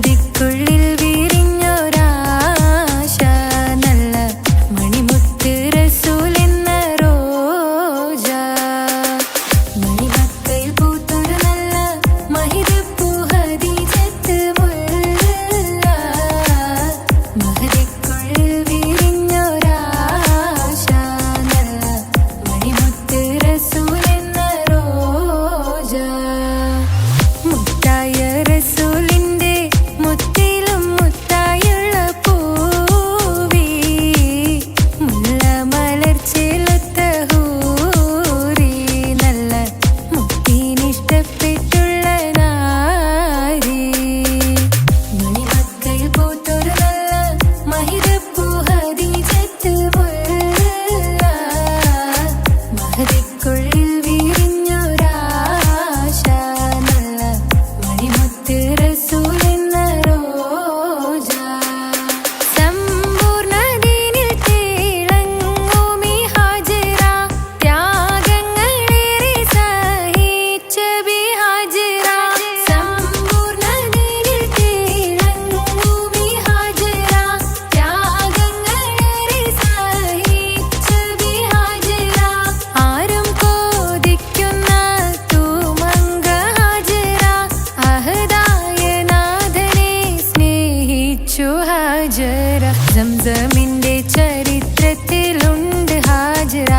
മഹദിക്കുള്ളിൽ വിരിഞ്ഞൊരാശ നല്ല മണിമുത്ത് റസൂൽ എന്ന റോജ മണിമക്കയിൽ പൂത്തൊരു നല്ല മഹിദപ്പൂ ഖദീജത്ത് മുല്ല മഹദിക്കുള്ളിൽ വിരിഞ്ഞൊരാശ നല്ല മണിമുത്ത് റസൂൽ എന്ന റോജ മുത്തായ റസൂലിന്റെ മുത്തിലും മുത്തായുള്ള പൂവി മുല്ല മലർച്ചെലുത്ത ഹൂറി നല്ല മുത്തിനിഷ്ടപ്പെട്ടുള്ള നാരി മണിമക്കയിൽ പൂത്തൊരു നല്ല മഹിദപ്പൂ ഖദീജത്ത് മുല്ല മഹദിക്കുള്ളിൽ വിരിഞ്ഞൊരാശ നല്ല മണിമുത്ത് റസൂൽ എന്ന റോജ സമ്പൂർണ്ണ ദീനിൽ തിളങ്ങുമീ ഹാജറ ത്യാഗങ്ങളേറെ സഹിച്ച ബിഹാജറ സമ്പൂർണ്ണ ദീനിൽ തിളങ്ങുമീ ഹാജറ ത്യാഗങ്ങളേറെ സഹിച്ച ബിഹാജറ ആരും കൊതിക്കുന്ന തൂമങ്ക ഹാജറ അഹദായ നാഥനെ സ്നേഹിച്ചു ഹാജറ സംസമിന്റെ ചരിത്രത്തിലുണ്ട് ഹാജറ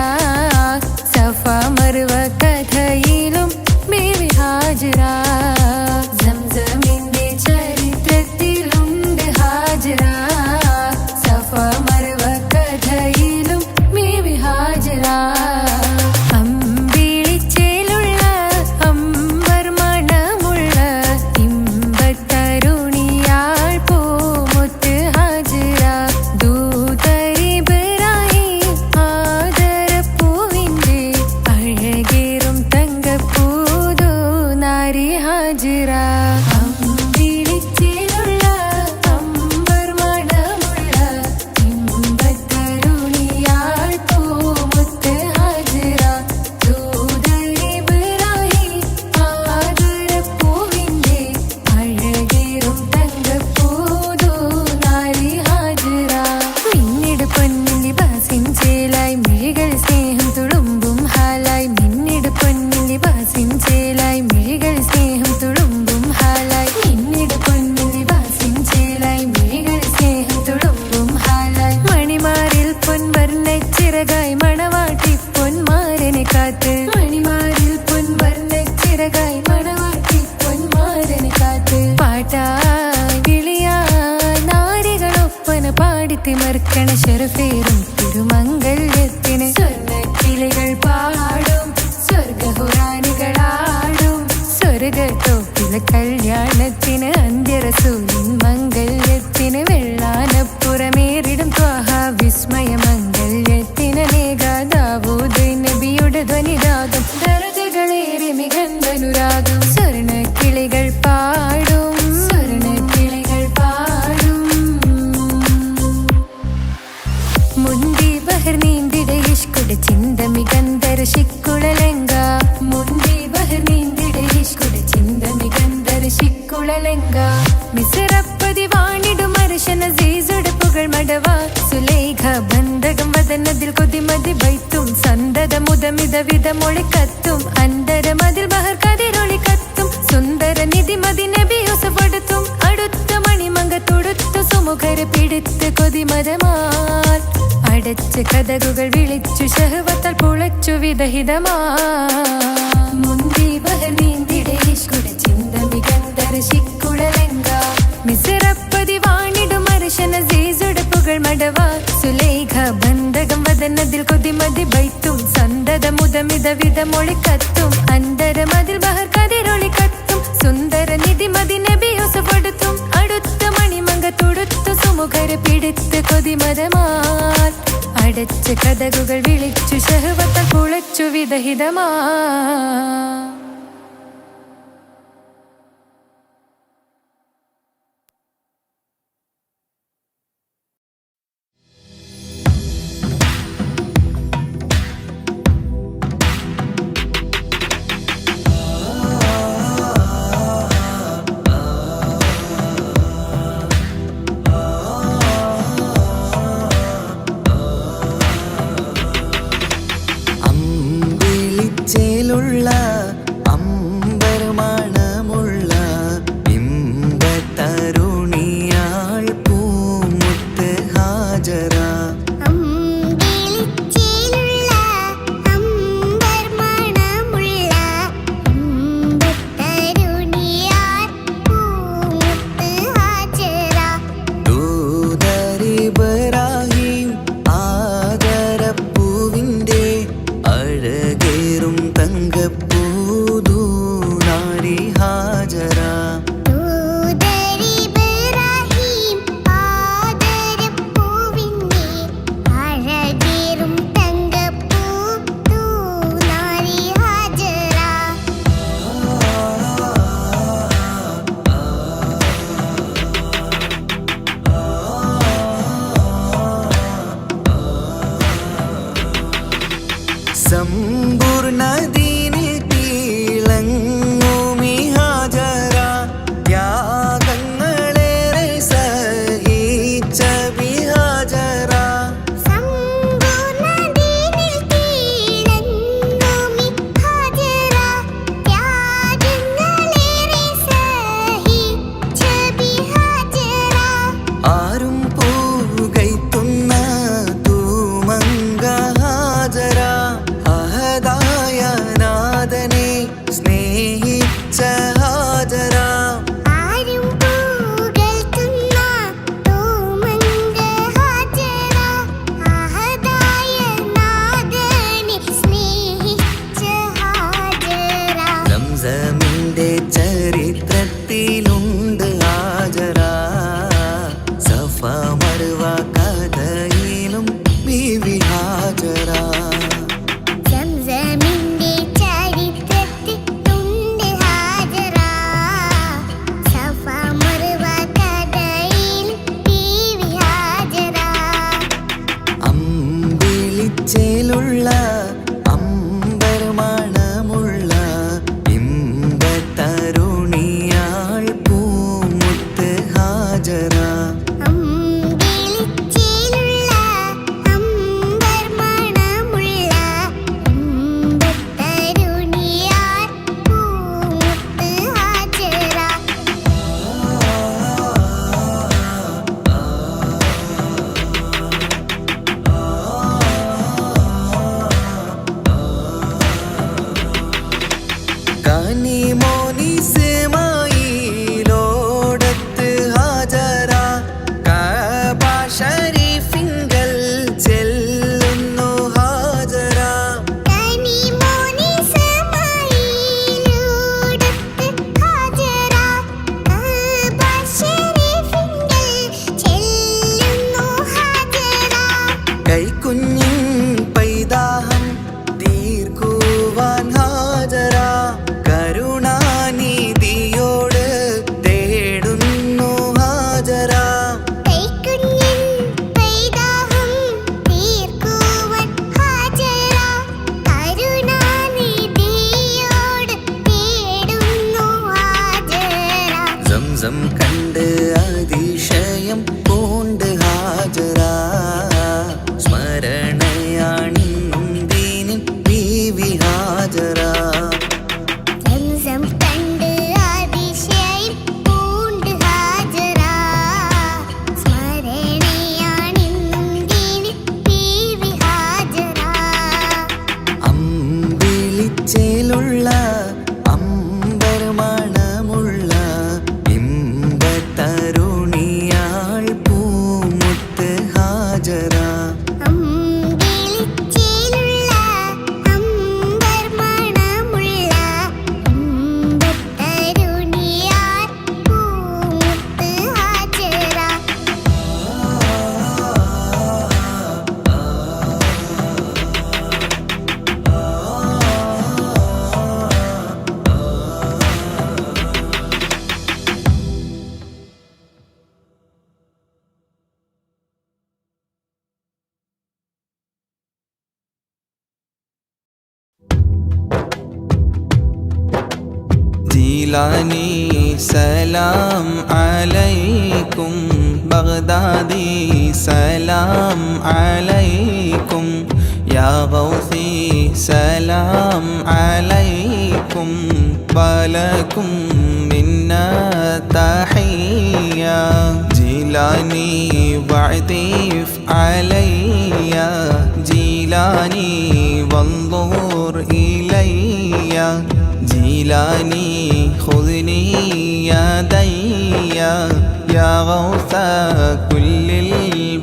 സഫ മർവ കഥയിലും ബീവി ഹാജറ സംസമിന്റെ ചരിത്രത്തിലുണ്ട് ഹാജറ സഫ മർവ കഥയിലും ബീവി ഹാജറ അമ്പിളിച്ചേലുള്ള അമ്പർ മണമുള്ള ഇമ്പത്തരുണിയാൾ പൂമുത്ത് ഹാജറ ദൂതരിബ്രാഹിം ആദരപ്പൂവിന്റെ അഴകേറും തങ്കപ്പൂതു നാരി ഹാജറ അമ്പിളിച്ചേലുള്ള അമ്പർ മണമുള്ള ഇമ്പത്തരുണിയാൾ പൂമുത്ത് ഹാജറ ദൂതരിബ്രാഹിം ആദരപ്പൂവിന്റെ അഴകേറും തങ്കപ്പൂതു നാരി ഹാജറ മിന്നിട് പൊന്നിൻ ലിബാസിൻ ചേലായി മിഴികൾ സ്നേഹം തുളുമ്പും ഹാലായി മിന്നിട് പൊന്നിൻ ലിബാസിൻ ചേലായി മിഴികൾ സ്നേഹം തുളുമ്പും ഹാലായി മിന്നിട് പൊന്നിൻ ലിബാസിൻ ചേലായി മിഴികൾ സ്നേഹം തുളുമ്പും ഹാലായി മണിമാറിൽ പൊൻവർണ്ണച്ചിറകായി മണവാട്ടി പൊന്മാരനെ കാത്ത് മണിമാറിൽ പൊൻവർണ്ണച്ചിറകായി മണവാട്ടി പൊന്മാരനെ കാത്ത് പാട്ടായി വിളിയായി നാരികളൊപ്പന പാടിത്തിമർക്കണ ശരഫേറും തിരുമംഗല്യത്തിന് സ്വർണ്ണക്കിളികൾ പാടും സ്വർഗഹുറാനികളാടും സ്വർഗത്തോപ്പിലെ കല്യാണത്തിന് അന്ത്യറസൂലിൻ മംഗല്യത്തിന് വെള്ളാനപ്പുറമേറിടും ത്വാഹ വിസ്മയ മംഗല്യത്തിന് നേകാദാവൂദ് നബിയുടെ ധ്വനിരാഗം ദരജകളേറെ മികന്ധനുരാഗം സ്വർണ്ണക്കിളികൾ പാടും സ്വർണ്ണക്കിളികൾ പാടും മുന്തി ബഹർ നീന്തിടെ ഇഷ്കുടെ ചിന്ത മികന്ധര ശിക്കുളലങ്ക മുന്തി ബഹർ നീന്തിടെ ഇഷ്കുടെ ചിന്ത മികന്ധര ശിക്കുളലങ്ക മിസറപ്പതി വാണിടും അർശന സീസുടെ പുകൾ മടവ സുലേഖ ബന്ധകം വദനതിൽ കൊതിമതി ബൈത്തും സന്തത മുതമിത വിധമൊളി കത്തും അന്തരമതിൽ ബഹർ കതിരൊളി കത്തും സുന്ദര നിധിമതി നബി യൂസഫെടുത്തും അടുത്ത മണിമങ്ക തൊടുത്തു സുമുഖരെ പിടിത്ത് കൊതിമതമാൽ അടച്ച് കഥകുകൾ വിളിച്ചു ശഹവത്താൽ പുളച്ചു വിദഹിതമാ മുന്തി ബഹർ നീന്തിടെ ഇഷ്കുടെ ചിന്ത മികന്ധര ശിക്കുളലങ്ക മിസറപ്പതി വാണിടും അർശന സീസുടെ പുകൾ മടവ സുലേഖ ബന്ധകം വദനതിൽ കൊതിമതി ബൈത്തും സന്തത മുതമിത വിധമൊളി കത്തും അന്തരമതിൽ ബഹർ കതിരൊളി കത്തും സുന്ദര നിധിമതി നബി യൂസഫെടുത്തും അടുത്ത മണിമങ്ക തൊടുത്തു സുമുഖരെ പിടിത്ത് കൊതിമതമാൽ അടച്ച് കഥകുകൾ വിളിച്ചു ശഹവത്താൽ പുളച്ചു വിദഹിതമാ കൈക്കുഞ്ഞിൻ പൈതാഹം തീർക്കുവാൻ ഹാജര കരുണാനിധിയോട് തേടുന്നു ഹാജര. സംസം കണ്ട് അതിശയം പൂണ്ട് ഹാജര സ്മരണയാണിന്നും ദീനിൻ ബീവി ഹാജര. അമ്പിളിച്ചേലുള്ള അമ്പർമണമുള്ള ഇമ്പത്തരുണിയാൾ പൂമുത്ത് ഹാജര. ജീലാനി സലാം അലൈക്കും ബഗ്ദാദി സലാം അലൈക്കും യാ ഗൗസി സലാം അലൈക്കും വലക്കും മിന്നാ തഹിയ്യ. ജീലാനി വഅതിഫ് അലയ്യ ജീലാനി വൻദുർ ഇലയ്യ ജീലാനി ഖുദ്നി യദയ്യ യാ ഗൗസ കുല്ലിൽ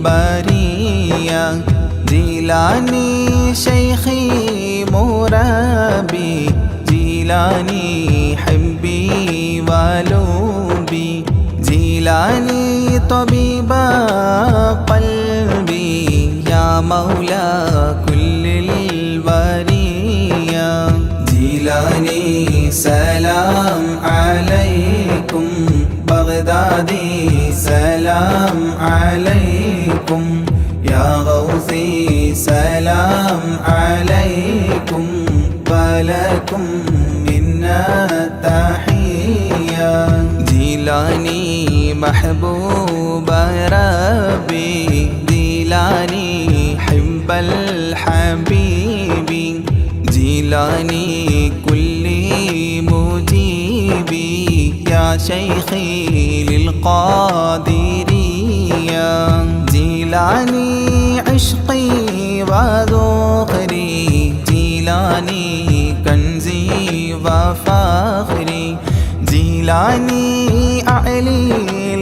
ബരിയ. ജീലാനി ശൈഖി മുറബി ജീലാനി ഹബ്ബി വലുബി ജീലാനി തബീബ ഖൽബി യാ മൗലാ കുല്ലിൽ വരിയ. ജീലാനി സലാം അലൈക്കും ബഗ്ദാദി സലാം അലൈക്കും യാ ഗൗസി സലാം അലൈക്കും വലക്കും മിന്നാ തഹിയ്യ. ജീലാനി മഹബൂബ റബ്ബി ജീലാനി ഹിബ്ബൽ ഹബീബി ജീലാനി കുല്ലി മുജീബി യാ ശൈഖി ലിൽ ഖാദിരിയ. ജീലാനി ഇശ്ഖി വദുഖരി ജീലാനി കൻസി വഫഖരി ജീലാനി അഅലി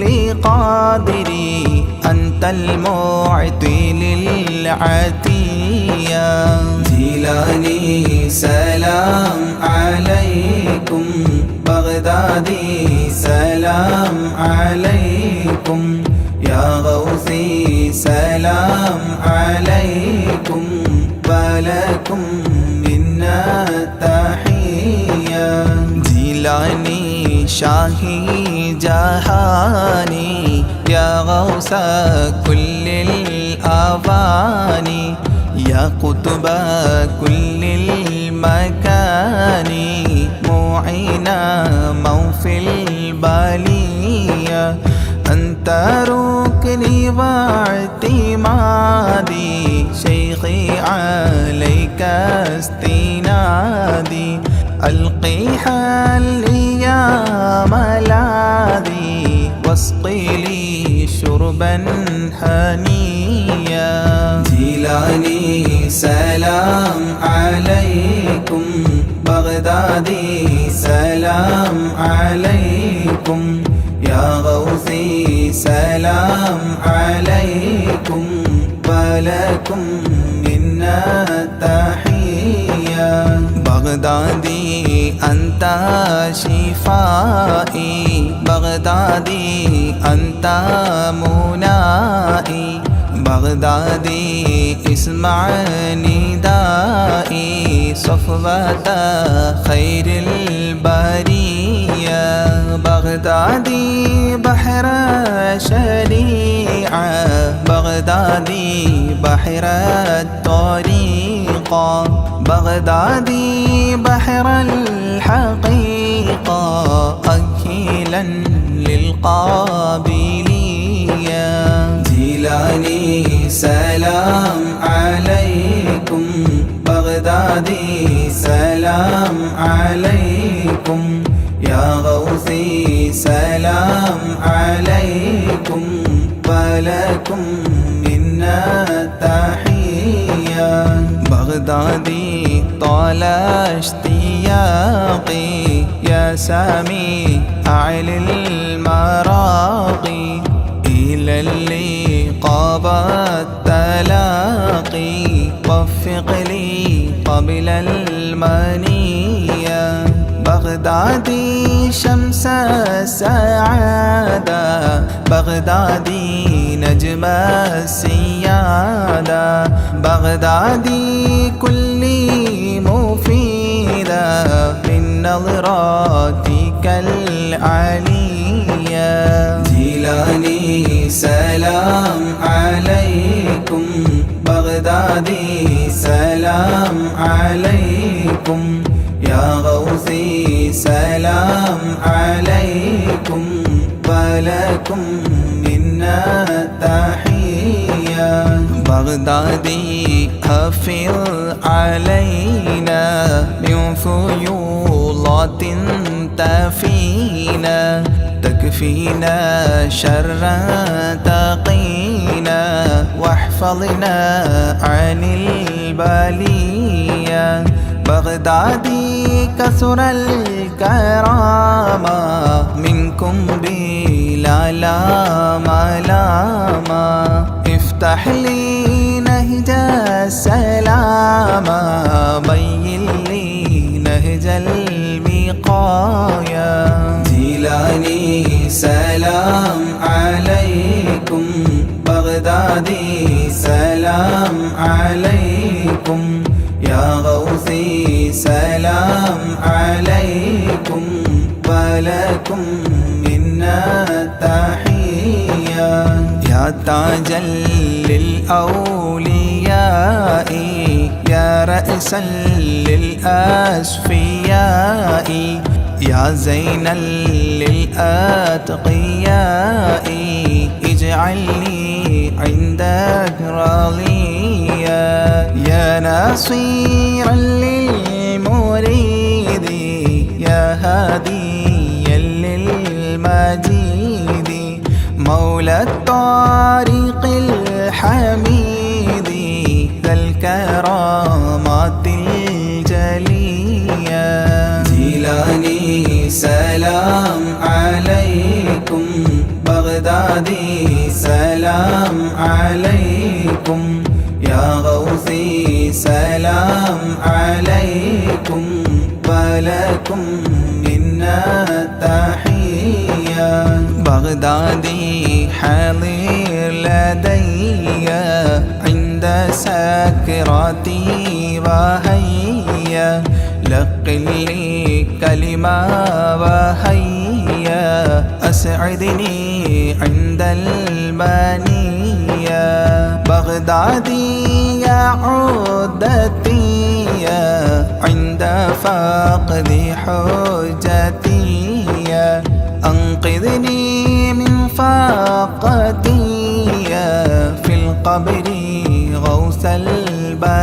ലിഖാദിരി അൻതൽ മുഅതി ലിൽ അതിയ. ജീലാനി സലാം അലൈക്കും ബഗ്ദാദി സലാം അലൈക്കും യാ ഗൗസി സലാം അലൈക്കും വലക്കും മിന്നാ തഹിയ്യ. ജീലാനി ഷാഹി ജഹാനി യാ ഗൗസ കുല്ലിൽ അവാനി യാ ഖുത്ബ കുല്ലിൽ മകാനി മുഈന മൗഫിൽ ബാലിയ. അൻത റുക്നി വഅ്തിമാദി ശൈഖി അലൈക ഇസ്തിനാദി അൽഖി ഹല്ലി യാ മലാദി വസ്ഖി ലി ശുർബൻ ഹനിയ. ജീലാനി സലാം അലൈക്കും ബഗ്ദാദി സലാം അലൈക്കും യാ ഗൗസി സലാം അലൈക്കും വലക്കും മിന്നാ തഹിയ്യ. ബഗ്ദാദി അൻത ശിഫാഇ ബഗ്ദാദി അൻത മുനാഇ بغدادي اسمع ندائي صفوة خير البرية بغدادي بحر شريعة بغدادي بحر الطريقة بغدادي بحر الحقيقة أكيلا للقابلية جيلاني سلام عليكم بغدادي سلام عليكم يا غوثي سلام عليكم ولكم منا تحية بغدادي طال اشتياقي يا سامي أعلى المراقي إلى اللقاء والتلاقي وفق لي قبل المنية بغدادي شمس السعادة بغدادي نجم السيادة بغدادي كلي مفيدة من نظراتك العلية جيلاني سلام عليكم بغدادي سلام عليكم يا غوثي سلام عليكم ولكم منا تحية بغدادي حفظ علينا من فيوضات تفينا تكفينا شر تقينا واحفظنا عن البلية بغدادي كثر الكرامة منكم بلا ملامة افتح لي نهج السلامة بين لي نهج الوقاية جيلاني سلام عليكم بغدادي سلام عليكم يا غوثي سلام عليكم ولكم منا تحية يا تاجا للأولياء يا رأسا للأصفياء يا زينا للأتقياء اجعلني عندك راضيا يا ناصيرا للمريد يا هاديا للمجيد مولى الطريق الحميد ذا الكرامات الجلية جيلاني سلام عليكم بغدادي سلام عليكم يا غوثي سلام عليكم ولكم منا تحية بغدادي حاضر لدي عند سكراتي وهيا لقل لي كلمة وهيا أسعدني عند المنية بغدادي يا عودتي عند فقد حجتي أنقذني من فاقتي في القبر غوث البرية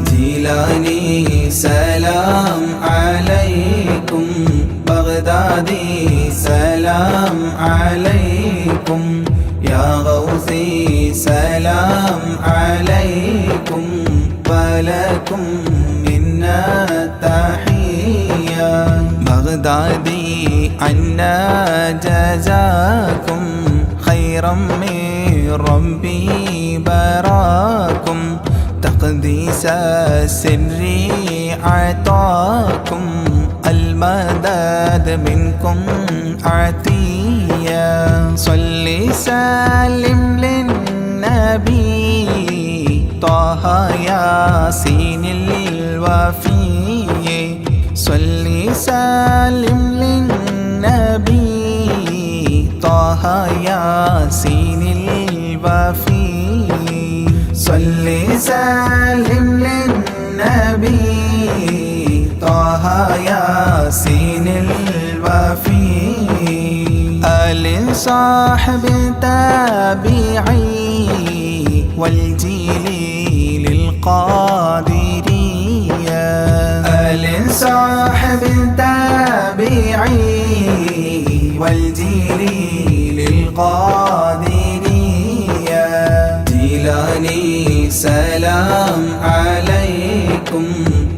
جيلاني سلام عليكم بغدادي سلام عليكم يا غوثي سلام عليكم ولكم منا تحية بغدادي عنا جزاكم خيرا من ربي براكم تقديس السر عطاكم المدد منكم عطية صلي سلم للنبي ياسين الوفي صل سالم للنبي طه ياسين الوفي صل سالم للنبي طه ياسين الوفي آل صاحب تابعي والجيل للقادرية آل صاحب تابعي والجيل للقادرية جيلاني سلام عليكم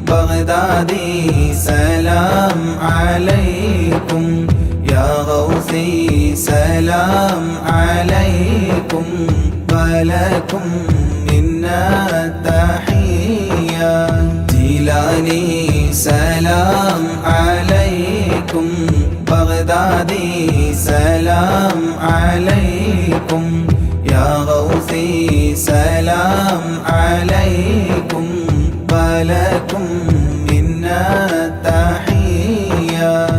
بغدادي سلام عليكم يا غوثي سلام عليكم ولكم منا تحية جيلاني سلام عليكم بغدادي سلام عليكم يا غوثي سلام عليكم ولكم منا تحية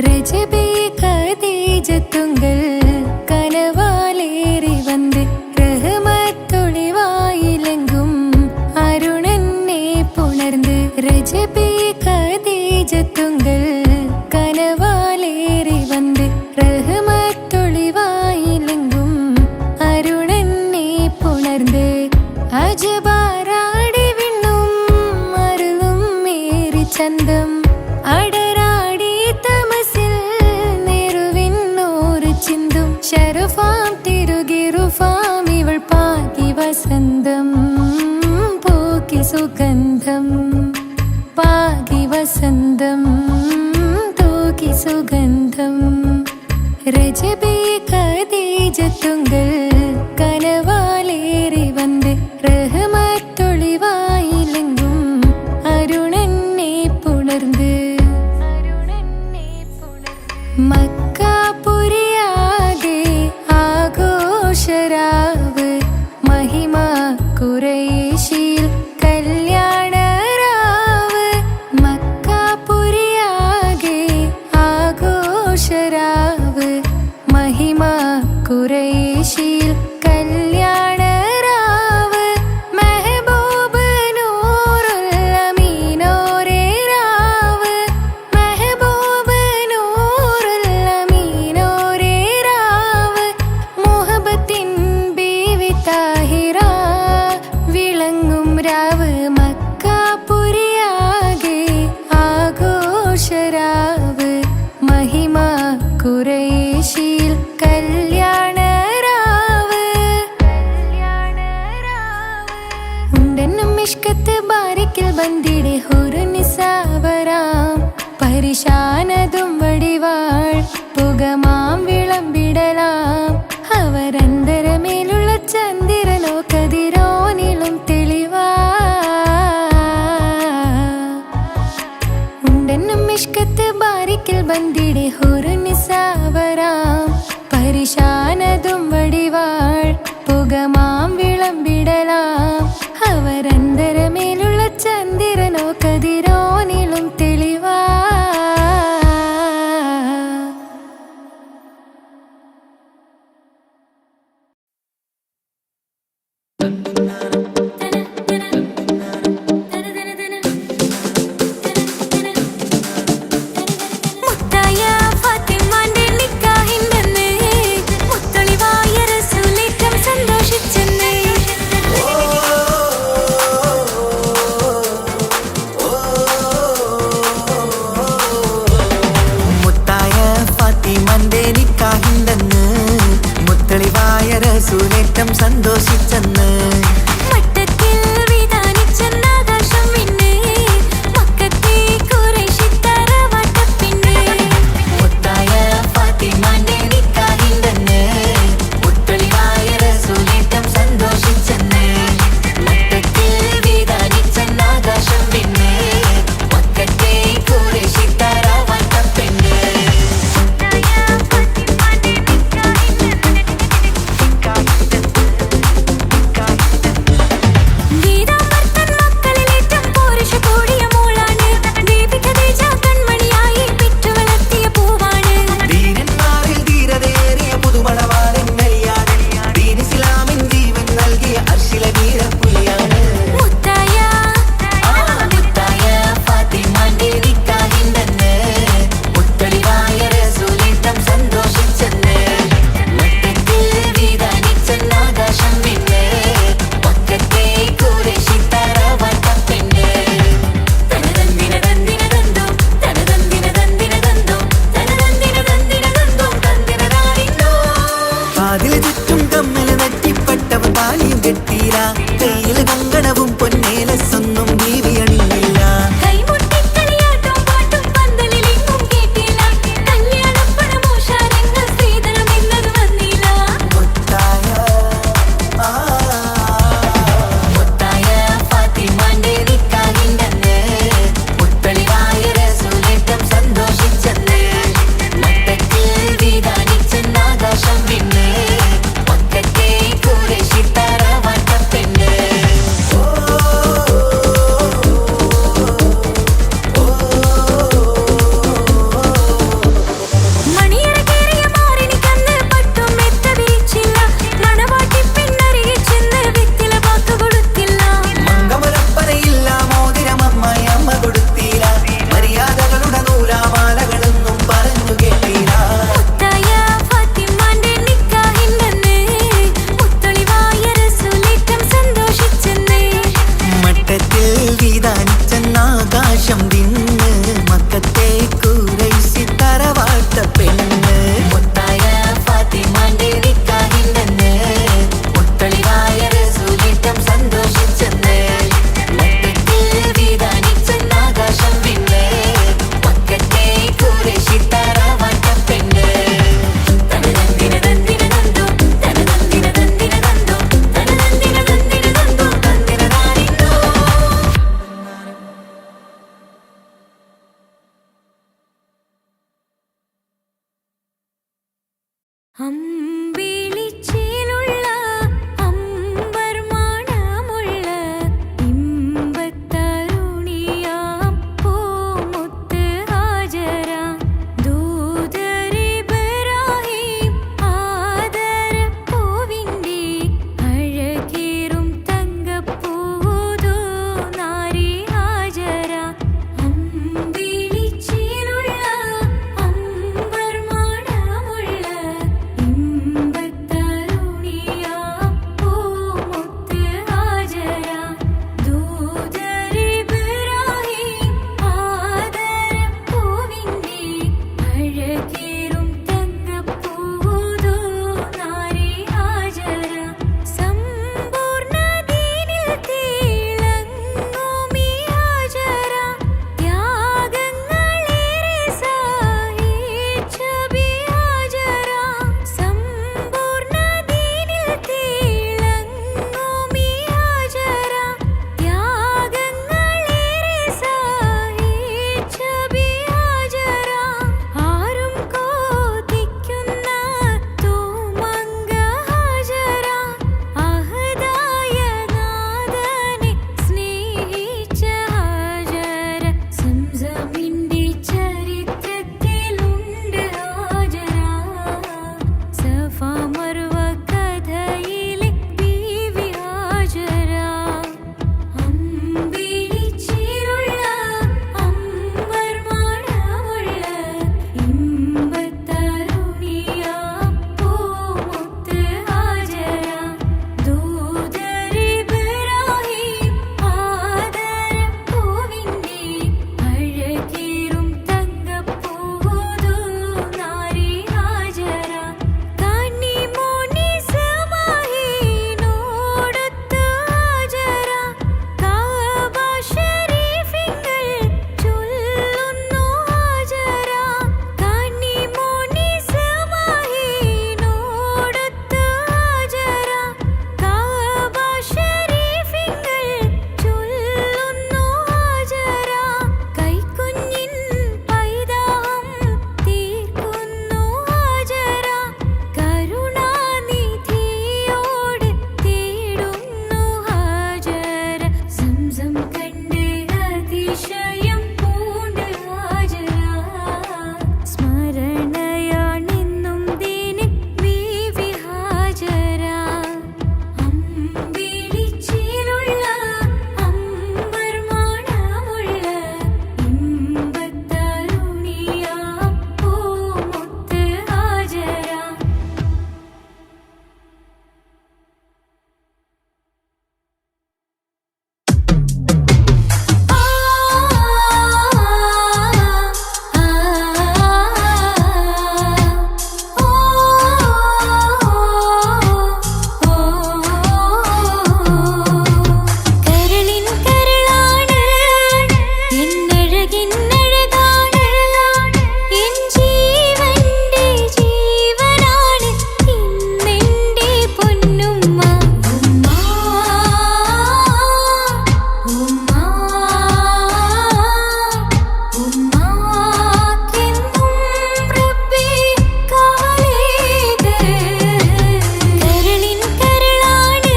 ரஜபே கதீஜத்துங்கள் கனவாலேறி வந்து ரஹமத்தொளிவாயிலெங்கும் அருணன்னே புணர்ந்து ரஜபே கதீஜத்துங்கள் கனவாலேறி வந்து ரஹமத்தொளிவாயிலெங்கும் அருணன்னே புணர்ந்து அஜபாராடி விண்ணும் அருளும் மேரி சந்தம் അടരാടി തമസിൽ നെരുവിന്നോറ് ചിന്തും ശരഫാം തിരുകിറുഫാം ഇവൾ പാകി വസന്തം പോക്കി സുഗന്ധം പാകി വസന്തം തൂക്കി സുഗന്ധം രജബേ ഖദീജത്തുങ്കൾ കനവാലേറി വന്ന് റഹ്മത്തൊളിവായിലെങ്കും അരുണന്നെ പുണർന്ന് മക്കാപുരിയാകെ ആഘോഷരാവ് മഹിമ ഖുറൈശിയിൽ കല്യാണരാവ് മക്കാപുരിയാകെ ആഘോഷരാവ് മഹിമ ഖുറൈശിയിൽ കല്യാണരാവ് മെഹബൂബ് നൂറുൽ അമീനോരേ രാവ് മെഹബൂബ് നൂറുൽ അമീനോരേ രാവ് മുഹബത്തിൻ ബീവി താഹിറ വിളങ്ങും രാവ് മക്കാപുരിയാകെ ആഘോഷരാവ് മഹിമ ഖുറൈശിയിൽ കല്യാണരാവ് ഉണ്ടെന്നും ഇഷ്കത്ത് ബാരിക്കിൽ ബന്ദിടെ ഹുറു നിസാവരാം പരിശാനതും വടിവാൾ പുകമാം വിളമ്പിടലാം അവരന്തരമേലുള്ള ചന്ദ്രനോ കതിരോനിലും തെളിവാ ഉണ്ടെന്നും ഇഷ്കത്ത് ബാരിക്കിൽ ബന്ദിടെ ഹുറു നിസാവരാം പരിശാനതും വടിവാൾ പുകമാം വിളമ്പിടലാം അവരന്തരമേലുള്ള ചന്ദ്രനോ കതിരോനിലും തെളിവാ മുത്തായ ഫാത്തിമാന്റെ നിക്കാഹിന്റെന്ന് മുത്തൊളിവായ റസൂലേറ്റം സന്തോഷിച്ചെന്ന് മുത്തായ ഫാത്തിമന്റെ നിക്കാഹിന്റെന്ന് മുത്തളിവായ റസൂലേറ്റം സന്തോഷിച്ചെന്ന് മട്ടത്തിൽ വിധാനിച്ചെന്നാകാശം വിണ്ണ് മക്കത്തെ ഖുറൈശിത്തറ വട്ടപ്പിന്ന് മുത്തായ ഫാത്തിമന്റെ നിക്കാഹിന്റെന്ന് മുത്തളിവായ റസൂലേറ്റം അമ്പിളിച്ചേലുള്ള അമ്പർ മണമുള്ള ഇമ്പത്തരുണിയാം പൂമുത്ത് ഹാജര ദൂതരിബ്രാഹിം ആദരപ്പൂവിൻ്റെ അഴകേറും തങ്കപ്പൂതൂ നാരി ഹാജര അമ്പിളിച്ചേലുള്ള അമ്പർ മണമുള്ള ഇമ്പത്തരുണിയാം പൂമുത്ത് ഹാജര ദൂതരിബ്രാഹിം ആദരപ്പൂവിൻ്റെ അഴകേറും തങ്കപ്പൂതൂ നാരി ഹാജര സമ്പൂർണ്ണ ദീനിൽ തിളങ്ങുമീ ഹാജര ത്യാഗങ്ങളേറെ സഹിച്ച ബി ഹാജര സമ്പൂർണ്ണ ദീനിൽ തിളങ്ങുമീ ഹാജര ത്യാഗങ്ങളേറെ സഹിച്ച ബി ഹാജര ആരും കൊതിക്കുന്ന തൂമങ്ക ഹാജര അഹദായ നാഥനെ സ്നേഹിച്ച ഹാജര സംസമിൻ്റെ ചരിത്രത്തിലുണ്ട് ഹാജര സഫ മർവ കഥയിലെ ബീവി ഹാജര അമ്പിളിച്ചേലുള്ള അമ്പർ മണമുള്ള ഇമ്പത്തരുണിയാം പൂമുത്ത് ഹാജര ദൂതരിബ്രാഹിം ആദരപ്പൂവിൻ്റെ അഴകേറും തങ്കപ്പൂതൂ നാരി ഹാജര കന്നിമോനി സമാഹിനോടൊത്ത് ഹാജര കഅബ ശരീഫിങ്കൽ ചൊല്ലുന്നു ഹാജര കന്നിമോനി സമാഹിനോടൊത്ത് ഹാജര കഅബ ശരീഫിങ്കൽ ചൊല്ലുന്നു ഹാജര കൈക്കുഞ്ഞിൻ പൈതാഹം തീർക്കുന്നു ഹാജര കരുണാനിധിയോട് തേടുന്നു ഹാജര സംസം കണ്ട് അതിശയം പൂണ്ട് ഹാജര സ്മരണയാണെന്നും ദീനിൻ ബീവി ഹാജര അമ്പിളിച്ചേലുള്ള അമ്പർ മണമുള്ള ഇമ്പത്തരുണിയാം പൂമുത്ത് ഹാജര കരളിൻ കരളാണ് എന്നഴകിന്നഴകാണ് എൻ ജീവന്റെ ജീവനാണ് ഇന്നെന്റെ പൊന്നുമ്മ ഉമ്മ ഉമ്മ ഉമ്മാക്കെന്നും റബ്ബേ കാവലേത് കരളിൻ കരളാണ്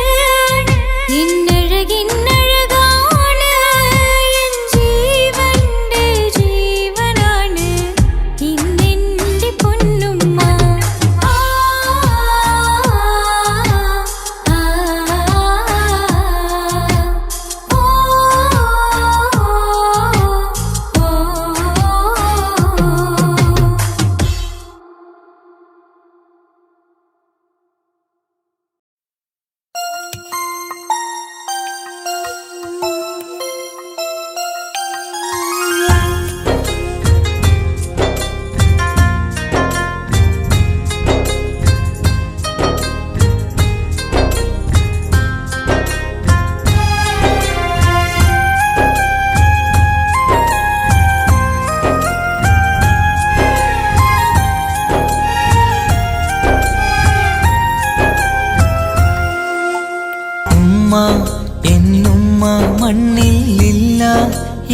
എന്നഴകിന്നഴകാണ് എൻ ജീവന്റെ ജീവനാണ് ഇന്നെന്റെ പൊന്നുമ്മ ഉമ്മ എന്നുമ്മ മണ്ണിലില്ല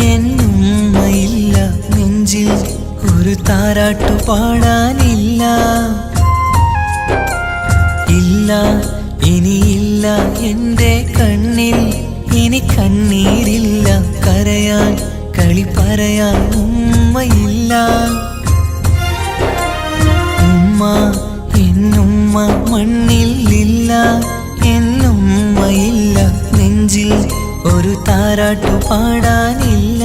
എന്നുമ്മയില്ല നെഞ്ചിൽ ഒരു താരാട്ടു പാടാനില്ല ഇല്ല ഇനിയില്ല എൻ്റെ കണ്ണിൽ ഇനി കണ്ണീരില്ല കരയാൻ കളി പറയാൻ ഉമ്മയില്ല ഉമ്മ എന്നുമ്മ മണ്ണിലില്ല എന്നുമ്മയില്ല നെഞ്ചിൽ ഒരു താരാട്ടു പാടാനില്ല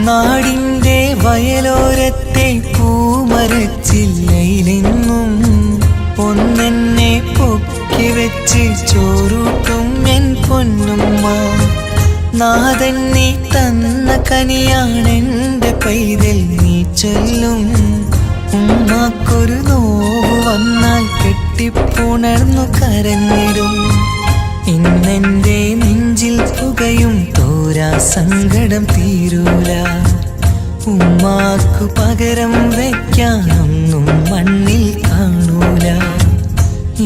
നാടിൻ്റെ വയലോരത്തെ പൂമരച്ചില്ലയിലെന്നും ഒന്നെന്നെ പൊക്കി വെച്ച് ചോറൂട്ടും എൻ പൊന്നുമ്മ നാഥൻ നീ തന്ന കനിയാണെൻ്റെ പൈതൽ നീ ചൊല്ലും ഉമ്മാക്കൊരു നോവ് വന്നാൽ കെട്ടിപ്പുണർന്നു കരഞ്ഞിടും ഇന്നെൻ്റെ നെഞ്ചിൽ പുകയും തോരാ സങ്കടം തീരൂല ഉമ്മാക്കു പകരം വയ്ക്കാനൊന്നും മണ്ണിൽ കാണൂല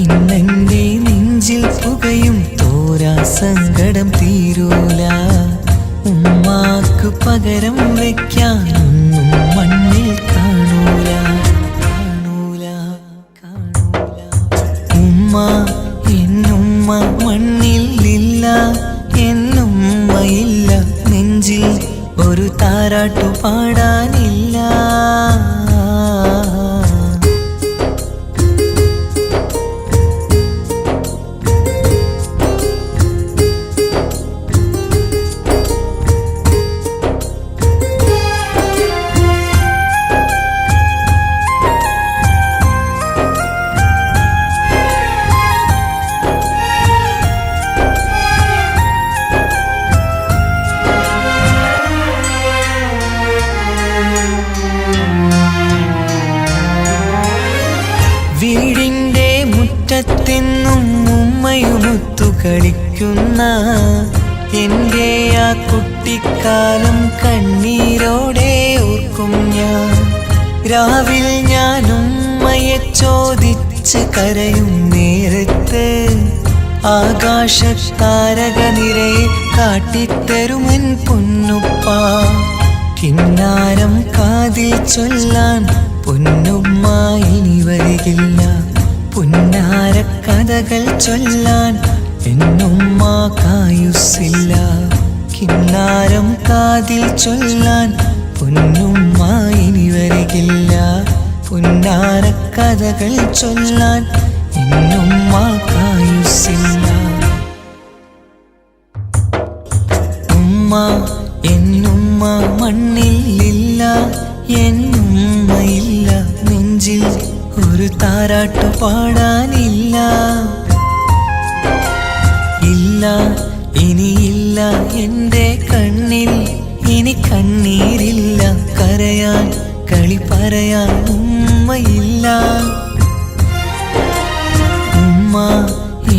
ഇന്നെൻ്റെ നെഞ്ചിൽ പുകയും തോരാ സങ്കടം തീരൂല ഉമ്മാക്കു പകരം വയ്ക്കാനൊന്നും മണ്ണിൽ കാണൂല കാണൂല കാണൂല ഉമ്മ എന്നുമ്മ മണ്ണിലില്ല എന്നുമ്മയില്ല നെഞ്ചിൽ ഒരു താരാട്ടു പാടാനില്ല വീടിൻ്റെ മുറ്റത്തെന്നും ഉമ്മയുമൊത്തു കളിക്കുന്ന എൻ്റെ ആ കുട്ടിക്കാലം കണ്ണീരോടെ ഓർക്കും ഞാൻ രാവിൽ ഞാൻ ഉമ്മയെ ചോദിച്ച് കരയും നേരത്ത് ആകാശത്താരക നിറയെ കാട്ടിത്തരുമൻ പൊന്നുപ്പ കിന്നാരം കാതിൽ ചൊല്ലാൻ പൊന്നുമ്മ ഇനി വരികില്ല പുന്നാര കഥകൾ ചൊല്ലാൻ എന്നുമ്മ കായുസ്സില്ല കിന്നാരം കാതിൽ ചൊല്ലാൻ പൊന്നുമ്മ ഇനി വരികില്ല പുന്നാര കഥകൾ ചൊല്ലാൻ എന്നുമ്മ കായുസ്സില്ല ഉമ്മ എന്നുമ്മ മണ്ണിലില്ല എന്നുമ്മയില്ല നെഞ്ചിൽ ഒരു താരാട്ടു പാടാനില്ല ഇല്ല ഇനിയില്ല എൻ്റെ കണ്ണിൽ ഇനി കണ്ണീരില്ല കരയാൻ കളി പറയാൻ ഉമ്മയില്ല ഉമ്മ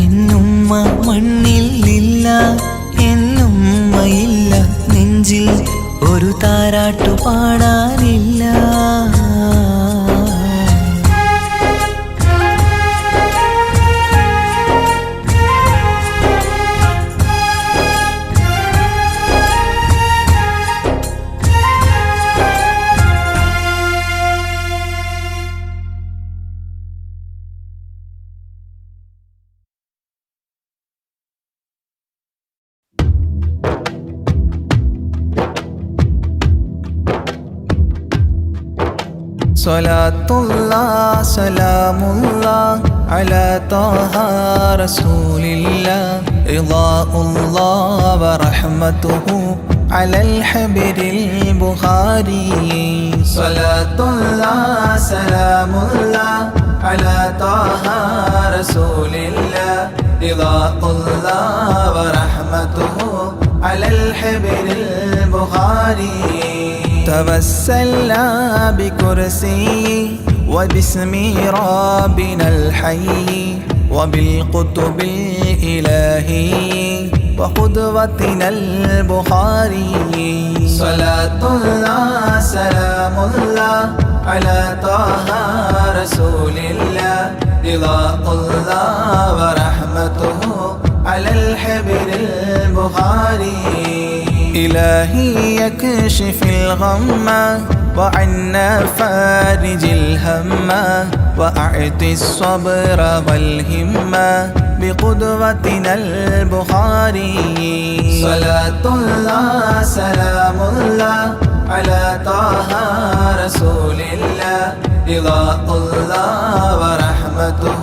എന്നുമ്മ മണ്ണിലില്ല എന്നുമ്മയില്ല നെഞ്ചിൽ ഒരു താരാട്ടു പാടാനില്ല Salatullah salamullah ala taha rasulillah Ridhaullah wa rahmatuhu ala al-habiril Bukhari Salatullah salamullah ala taha rasulillah Ridhaullah wa rahmatuhu ala al-habiril Bukhari توسلنا بكرسي وباسم ربنا الحي وبالقطب الإلهي وقدوتنا البخاري. صلاة الله سلام الله على طه رسول الله رضا الله ورحمته على الحبر البخاري. إلهي يكشف الغم وعنا فارج الهم وأعطي الصبر والهمة بقدوتنا البخاري. صلاة الله سلام الله على طه رسول الله رضا الله ورحمته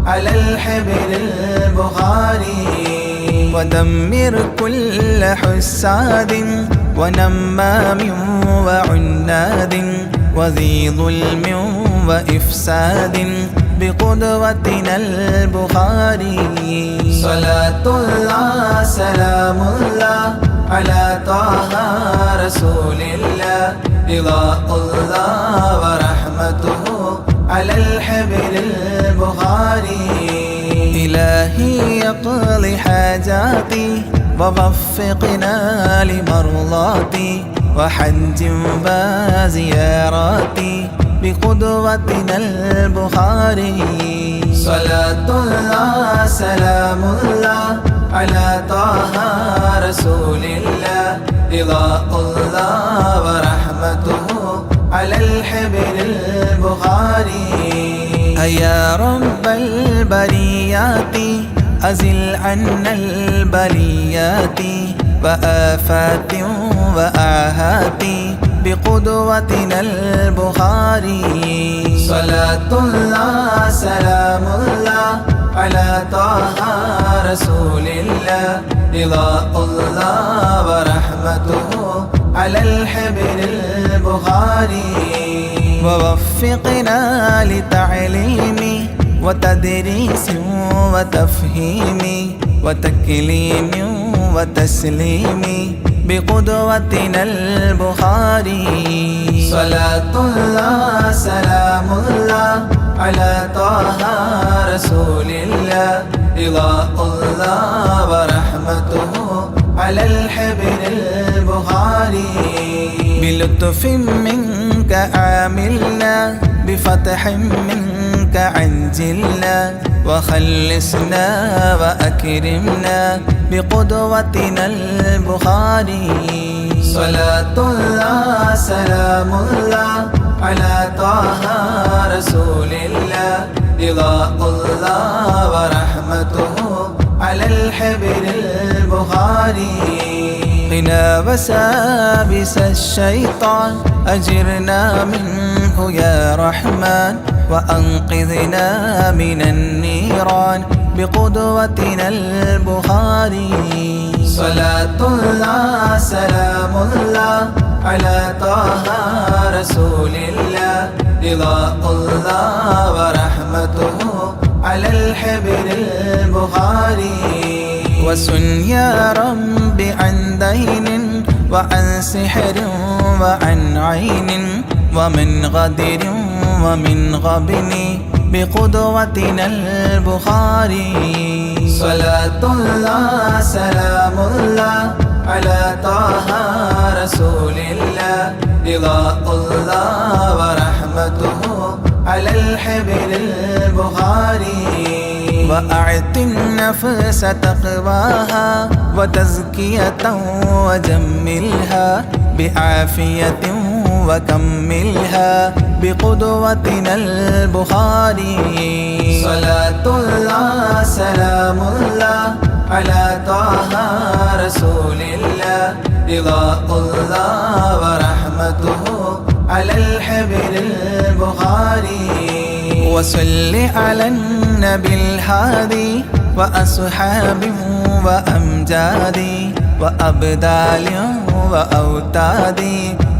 على الحبر البخاري. ودمر كل حساد ونمام وعناد وذي ظلم وإفساد بقدوتنا البخاري. صلاة الله سلام الله على طه رسول الله رضا الله ورحمته على الحبر البخاري. إلهي يقضي حاجاتي ووفقنا لمرضاتي وحج وزياراتي بقدوتنا البخاري. صلاة الله سلام الله على طه رسول الله رضا الله ورحمته على الحبر البخاري. يا رب البريات أزل عنا البليات وآفات وآهات بقدوتنا البخاري. صلاة الله سلام الله على طه رسول الله رضا الله ورحمته على الحبر البخاري. ووفقنا لتعليم وتدريس وتفهيم وتكليم وتسليم بقدوتنا البخاري. صلاة الله سلام الله على طه رسول الله رضا الله ورحمته على الحبر البخاري. بلطف منك عاملنا بفتح منك عجلنا وخلصنا وأكرمنا بقدوتنا البخاري. صلاة الله سلام الله على طه رسول الله رضا الله ورحمته على الحبر البخاري. قنا وسابس الشيطان أجرنا منه يا رحمن وأنقذنا من النيران بقدوتنا البخاري. صلاة الله سلام الله على طه رسول الله رضا الله ورحمته على الحبر البخاري. وسن يا رب عن دين وعن سحر وعن عين ومن غدر ومن غبن بقدوتنا البخاري. صلاة الله سلام الله على طه رسول الله رضا الله ورحمته على الحبر البخاري. وأعط النفس تقواها وتزكية وجملها بعافية وكملها بقدوتنا البخاري. صلاة الله سلام الله على طه رسول الله رضا الله ورحمته على الحبر البخاري. وصل على النبي الهادي وأصحاب وأمجاد وأبدال وأوتاد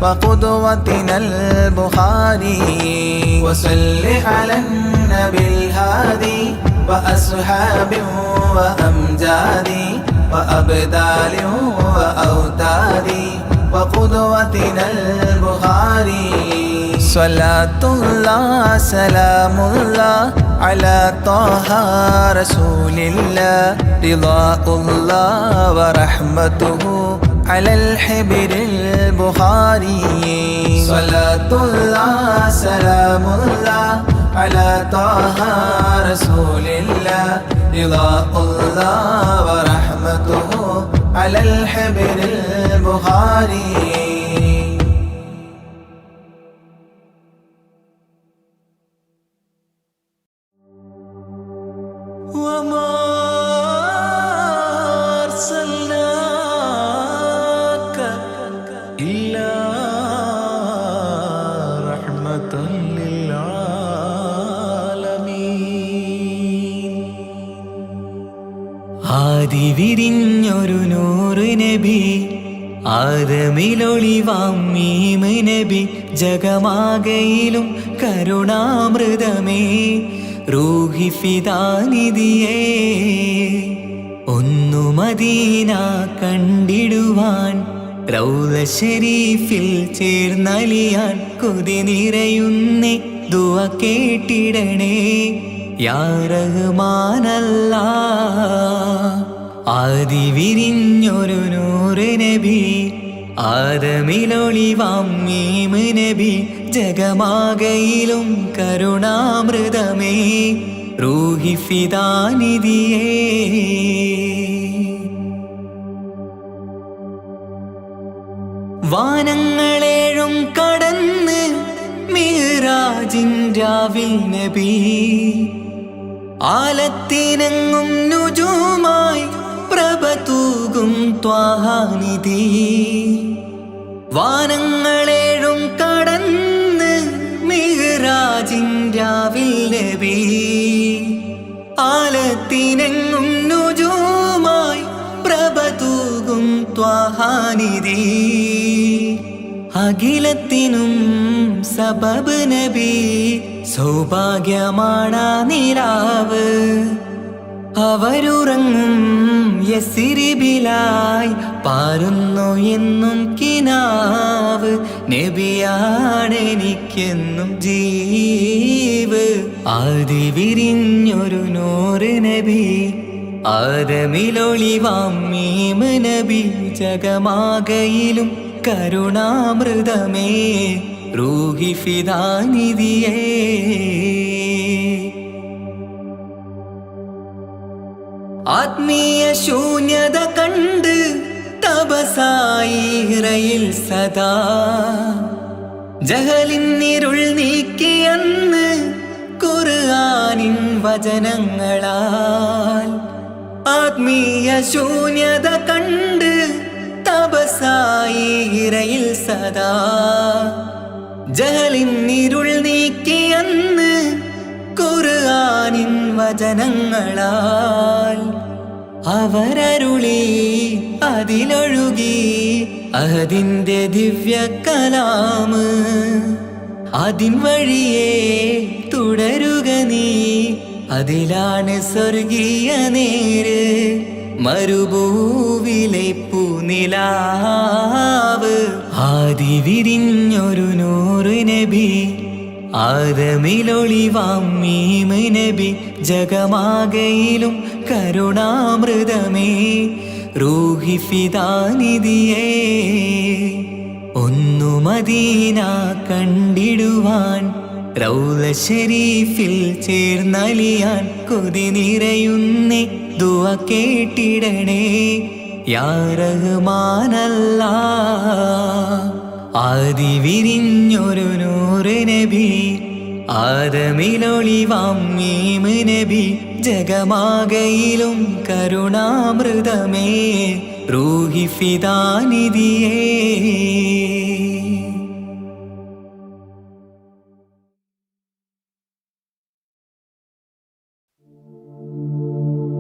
وقدوتنا البخاري. وصل على النبي الهادي وأصحاب وأمجاد وأبدال وأوتاد وقدوتنا البخاري. സ്വലാത്തുല്ലാ സലാമുല്ലാ അലാ ത്വാഹ റസൂലില്ലാ റിളാഉല്ലാ വറഹ്മതുഹു അലൽ ഹിബ്രിൽ ബുഖാരി സ്വലാത്തുല്ലാ സലാമുല്ലാ അലാ ത്വാഹ റസൂലില്ലാ റിളാഉല്ലാ വറഹ്മതുഹു അലൽ ഹിബ്രിൽ ബുഖാരി وما أرسلناك إلا رحمة للعالمين ആദി വിരിഞ്ഞൊരു നൂറ് നബി ആദമിലൊളിവാം മീമ് നബി ജഗമാകയിലും കരുണാമൃതമേ റൂഹി ഫിദാനിധിയേ ഒന്നു മദീന കണ്ടിടുവാൻ റൗള ശരീഫിൽ ചേർന്നലിയാൻ കൊതി നിറയുന്നേ ദുആ കേട്ടിടണേ യാ റഹ്മാനല്ലാ ആദി വിരിഞ്ഞൊരു നൂറ് നബി ആദമിലൊളിവാം മീമ് നബി ജഗമാകയിലും കരുണാമൃതമേ റൂഹി ഫിദാനിധിയേ വാനങ്ങളേഴും കടന്ന് മിഹ്റാജിൻ രാവിൽ നബി ആലത്തിനങ്ങും നുജൂമായി പ്രഭ തൂകും ത്വാഹാനിധി വാനങ്ങളേഴും കടന്ന് മിഹ്റാജിൻ രാവിൽ നബി ആലത്തിനെങ്ങും നുജൂമായി പ്രഭ തൂകും ത്വാഹാനിധി അഖിലത്തിനും സബബ് നബി സൗഭാഗ്യമാണാ നിലാവ് അവരുറങ്ങും യസിരിബിലായി പാരുന്നു എന്നും കിനാവ് നബിയാണെനിക്കെന്നും ജീവ് ആദി വിരിഞ്ഞൊരു നൂറ് നബി ആദമിലൊളിവാം മീമ് നബി ജഗമാകയിലും കരുണാമൃതമേ റൂഹി ഫിദാനിധിയേ ആത്മീയ ശൂന്യത കണ്ട് തപസായി ഇറയിൽ സദാ ജഹലിന്നിരുൾ നീക്കിയന്ന് ഖുർആനിൻ വചനങ്ങളാൽ ആത്മീയ ശൂന്യത കണ്ട് തപസായി ഇറയിൽ സദാ ജഹലിന്നിരുൾ നീക്കിയന്ന് ഖുർആനിൻ വചനങ്ങളാൽ അവരരുളി അതിലൊഴുകി അതിന്റെ ദിവ്യ കലാമ് അതിൻ വഴിയേ തുടരുക നീ അതിലാണ് സ്വർഗീയ നേര് മരുഭൂവിലെ പൂനിലാവ് ആദി വിരിഞ്ഞൊരു നൂറ് നബി ആദമിലൊളിവാം മീമ് നബി ജഗമാകയിലും കരുണാമൃതമേ റൂഹി ഫിദാനിധിയേ ഒന്നു മദീന കണ്ടിടുവാൻ റൗള ശരീഫിൽ ചേർന്നലിയാൻ കൊതി നിറയുന്നേ ദുആ കേട്ടിടണേ യാ റഹ്മാനല്ലാ ആദി വിരിഞ്ഞൊരു നൂറ് നബി ആദമിലൊളിവാം മീമ് നബി ജഗമാകയിലും കരുണാമൃതമേ റൂഹി ഫിദാനിധിയേ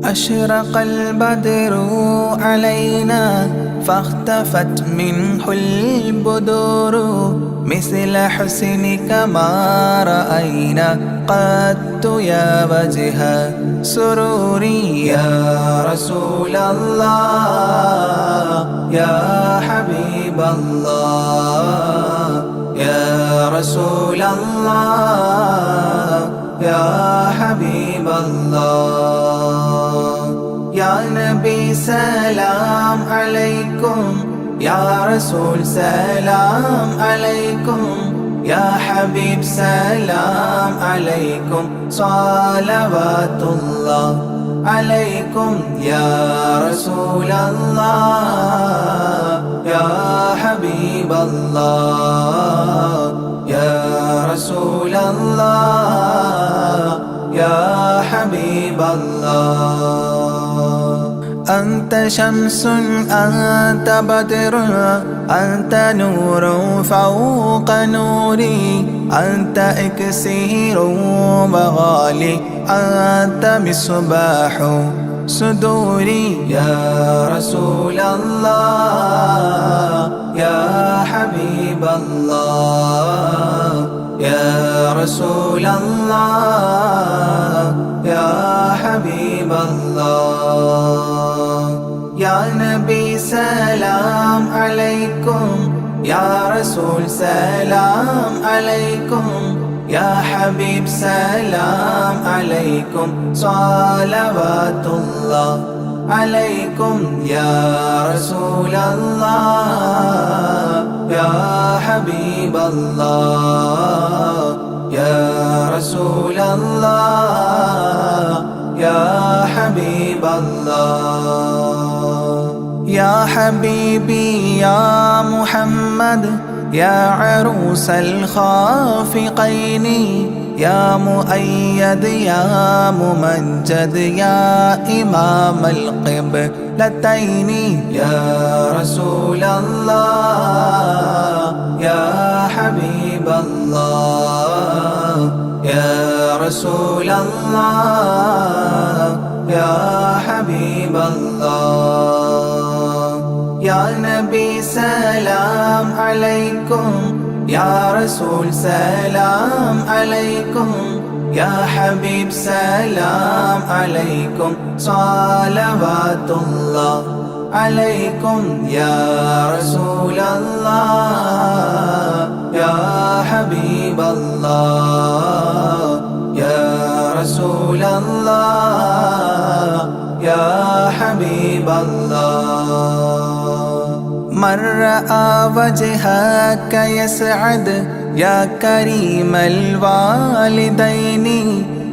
أشرق البدر علينا فاختفت منه البدور مثل حسنك ما رأينا قط يا وجه سروري يا رسول الله يا حبيب الله يا رسول الله يا حبيب الله يا نبي سلام عليكم يا رسول سلام عليكم يا حبيب سلام عليكم صلوات الله عليكم يا رسول الله يا حبيب الله يا رسول الله يا حبيب الله أنت شمس أنت بدر أنت نور فوق نوري أنت إكسير وغالي أنت مصباح صدوري يا رسول الله يا حبيب الله يا رسول الله يا حبيب الله يا نبي سلام عليكم يا رسول سلام عليكم يا حبيب سلام عليكم صلوات الله عليكم يا رسول الله يا حبيب الله يا رسول الله يا حبيب الله يا حبيبي يا محمد يا عروس الخافقين يا مؤيد يا ممجد يا إمام القبلتين يا رسول الله يا حبيب الله يا رسول الله يا حبيب الله يا نبي سلام عليكم يا رسول سلام عليكم يا حبيب سلام عليكم صلوات الله عليكم يا رسول الله يا حبيب الله يا رسول الله يا حبيب الله من رأى وجهك يسعد يا كريم الوالدين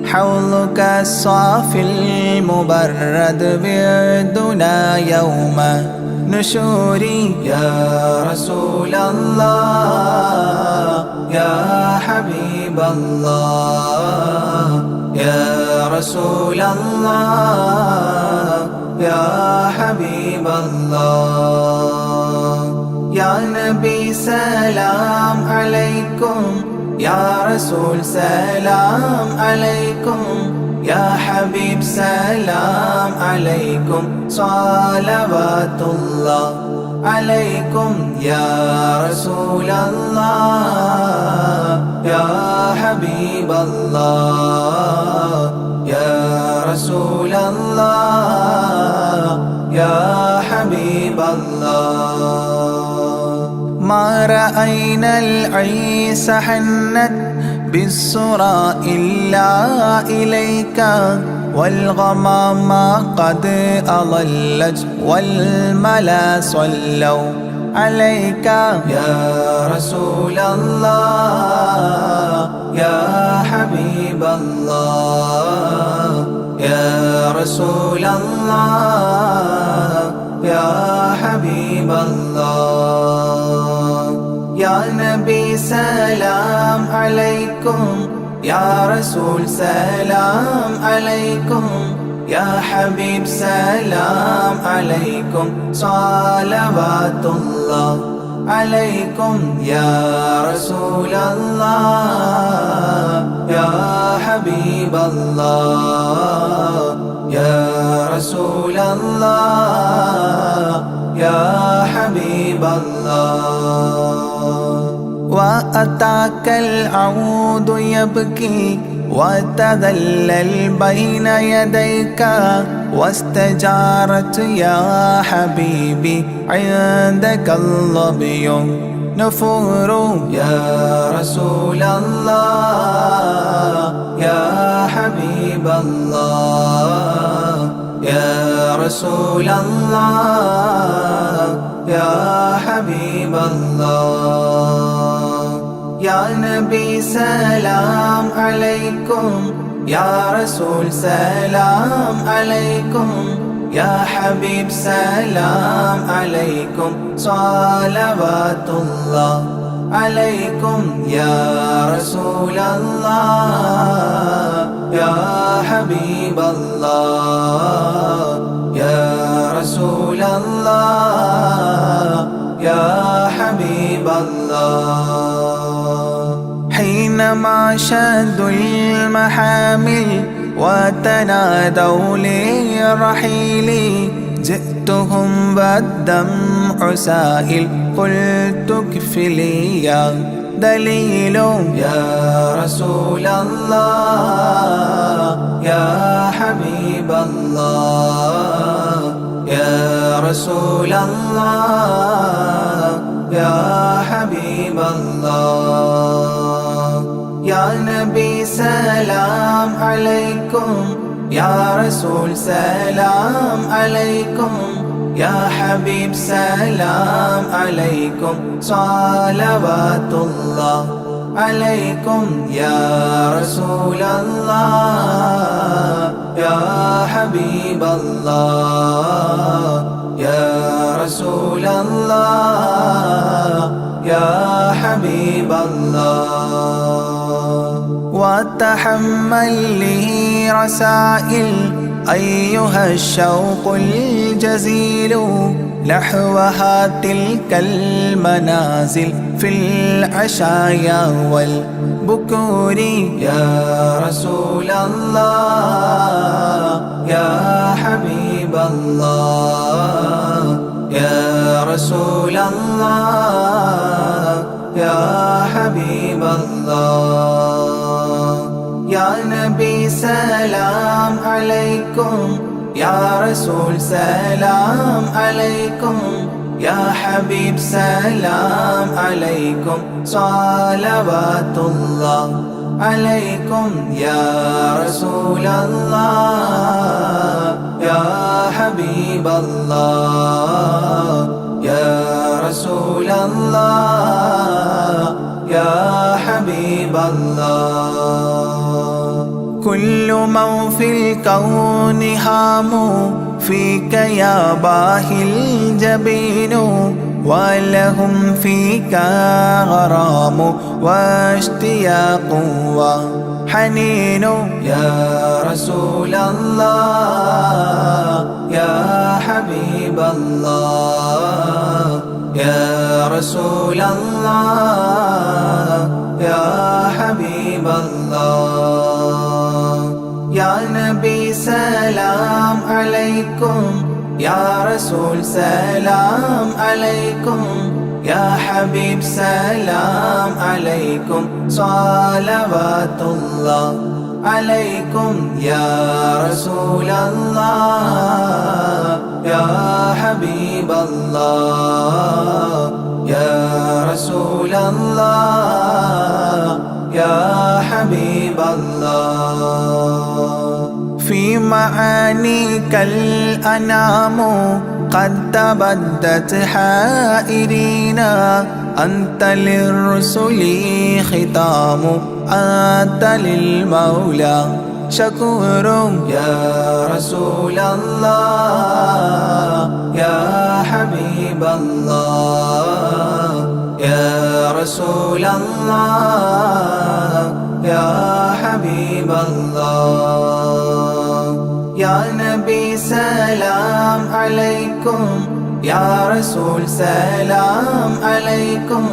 حوضك الصافي المبرد بردنا يوم نشوري يا رسول الله يا حبيب الله يا رسول الله يا حبيب الله يا نبي سلام عليكم يا رسول سلام عليكم يا حبيب سلام عليكم صلوات الله عليكم يا رسول الله يا حبيب الله يا رسول الله يا حبيب الله ما رأينا العيس حنت بالسرى إلا إليك والغمام قد أضلت والملا صلوا عليك يا رسول الله يا حبيب الله يا رسول الله يا حبيب الله يا نبي سلام عليكم يا رسول سلام عليكم يا حبيب سلام عليكم صلوات الله عليكم يا رسول الله يا حبيب الله يا رسول الله يا حبيب الله وأتاك العود يبكي وتذلل بين يديك واستجارت يا حبيبي عندك الظبي نفور يا رسول الله يا حبيب الله يا رسول الله يا حبيب الله يا نبي سلام عليكم يا رسول سلام عليكم يا حبيب سلام عليكم صلوات الله عليكم يا رسول الله يا حبيب الله يا رسول الله يا حبيب الله حينما شدوا المحامل وتنادوا للرحيل جئتهم والدمع سائل قلت اكفلي يا دليل يا رسول الله يا حبيب الله يا رسول الله يا حبيب الله يا نبي سلام عليكم يا رسول سلام عليكم يا حبيب سلام عليكم صلوات الله عليكم يا رسول الله يا حبيب الله يا رسول الله يا حبيب الله وتحمل لي رسائل أيها الشوق الجزيل نحوها تلك المنازل في العشايا والبكور يا رسول الله يا حبيب الله يا رسول الله يا حبيب الله يا نبي سلام عليكم يا رسول سلام عليكم يا حبيب سلام عليكم صلوات الله عليكم يا رسول الله يا حبيب الله يا رسول الله يا حبيب الله كل من في الكون هام فيك يا باهي الجبين ولهم فيك غرام واشتياق وحنين يا رسول الله يا حبيب الله يا رسول الله يا حبيب الله يا نبي سلام عليكم يا رسول سلام عليكم يا حبيب سلام عليكم صلوات الله عليكم يا رسول الله يا حبيب الله يا رسول الله يا حبيب الله في معانيك الأنام قد تبدت حائرين أنت للرسل ختام أنت للمولى شكور يا رسول الله يا حبيب الله يا رسول الله يا حبيب الله يا نبي سلام عليكم يا رسول سلام عليكم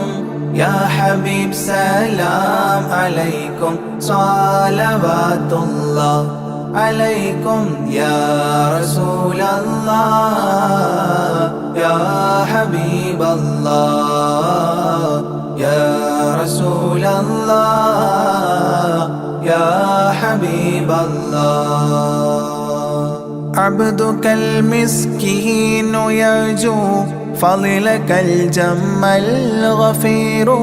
يا حبيب سلام عليكم صلوات الله عليكم يا رسول الله يا حبيب الله يا رسول الله يا حبيب الله عبدك المسكين يرجو فضلك الجم الغفير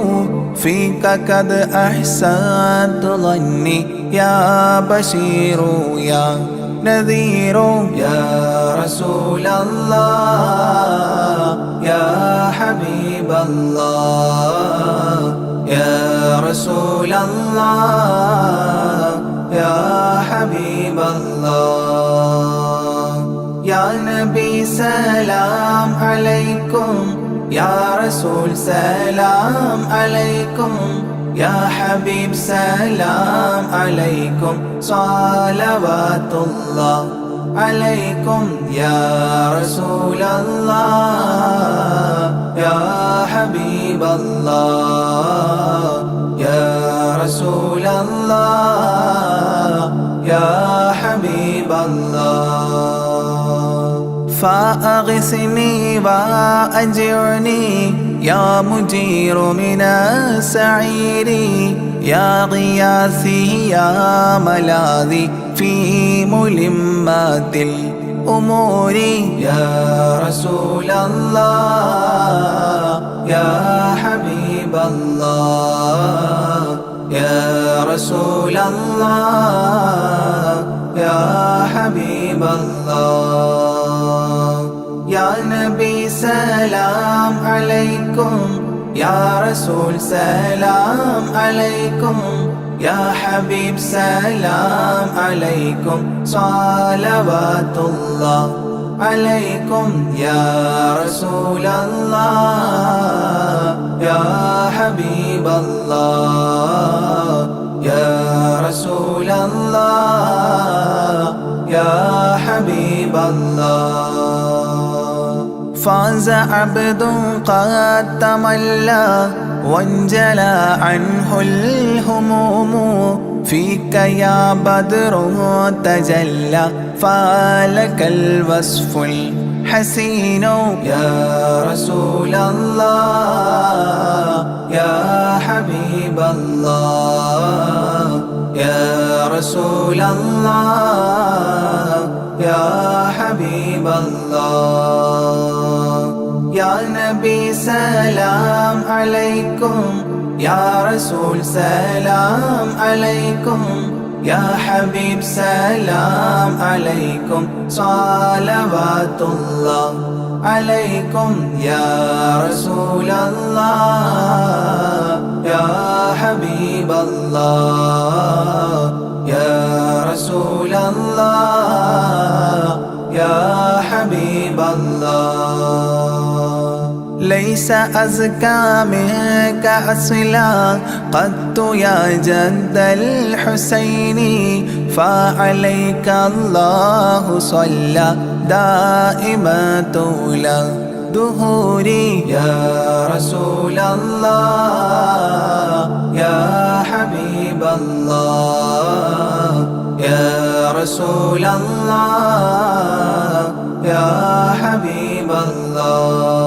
فيك قد أحسنت ظني يا بشير يا نذير يا رسول الله يا حبيب الله يا رسول الله يا حبيب الله يا نبي سلام عليكم يا رسول سلام عليكم يا حبيب سلام عليكم صلوات الله عليكم يا رسول الله يا حبيب الله يا رسول الله يا حبيب الله فأغثني وأجرني يا مجير من السعير يا غياثي يا ملاذي في ملمات الأمور يا رسول الله يا حبيب الله يا رسول الله يا حبيب الله يا نبي سلام عليكم يا رسول سلام عليكم يا حبيب سلام عليكم صلوات الله عليكم يا رسول الله يا حبيب الله يا رسول الله يا حبيب الله فاز عبد قد تملى وانجلى عنه الهموم فيك يا بدر تجلى فلك الوصف الحسين يا رسول الله يا حبيب الله يا رسول الله يا حبيب الله يا نبي سلام عليكم يا رسول سلام عليكم يا حبيب سلام عليكم صلوات الله عليكم يا رسول الله يا حبيب الله يا رسول الله يا حبيب الله ليس أزكى منك أصلا قدت يا جد الحسين فعليك الله صلى دائما طول دهوري يا رسول الله يا حبيب الله يا رسول الله يا حبيب الله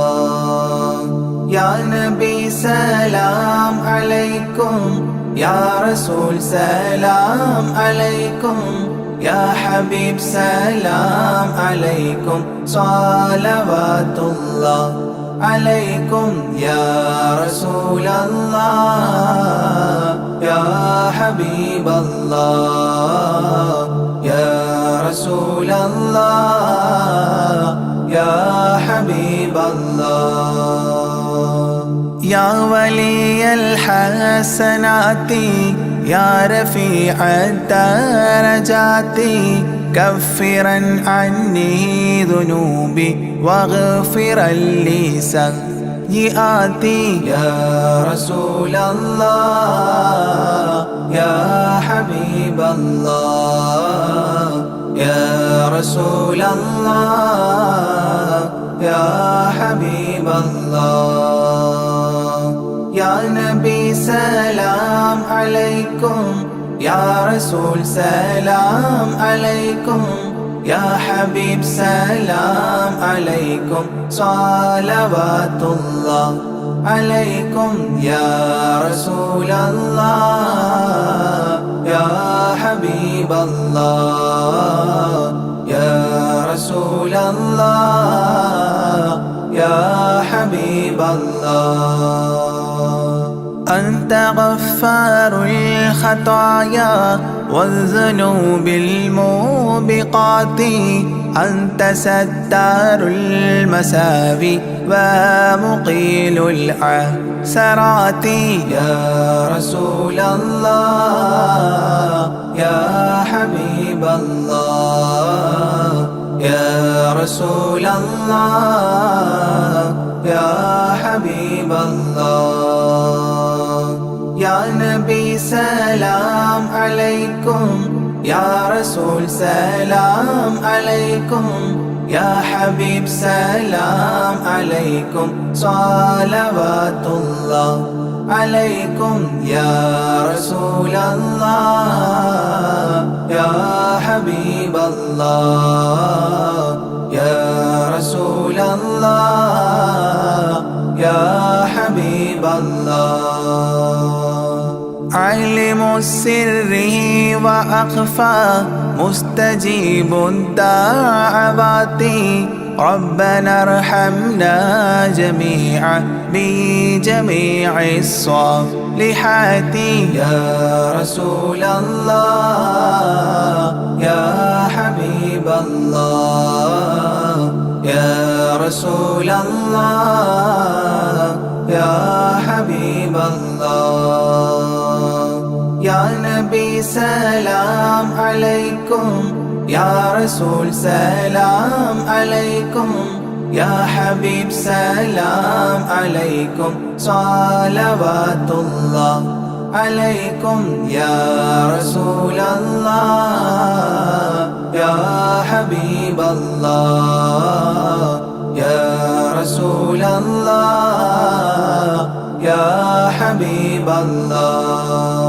يا نبي سلام عليكم يا رسول سلام عليكم يا حبيب سلام عليكم صلوات الله عليكم يا رسول الله يا حبيب الله يا رسول الله يا حبيب الله يا ولي الحسنات يا رفيع الدرجات كفرا عني ذنوبي واغفرا لي سيئاتي يا رسول الله يا حبيب الله يا رسول الله يا حبيب الله يا نبي سلام عليكم يا رسول سلام عليكم يا حبيب سلام عليكم صلوات الله عليكم يا رسول الله يا حبيب الله يا رسول الله يا حبيب الله أنت غفار الخطايا والذنوب الموبقات أنت ستار المساوي ومقيل العثرات يا رسول الله يا حبيب الله يا رسول الله يا حبيب الله يا نبي سلام عليكم يا رسول سلام عليكم يا حبيب سلام عليكم صلوات الله عليكم يا رسول الله يا حبيب الله يا رسول الله يا حبيب الله علم السر وأخفى مستجيب الدعوات ربنا ارحمنا جميعا بجميع الصالحات يا رسول الله يا حبيب الله يا رسول الله يا حبيب الله يا نبي سلام عليكم يا رسول سلام عليكم يا حبيب سلام عليكم صلوات الله عليكم يا رسول الله يا حبيب الله يا رسول الله يا حبيب الله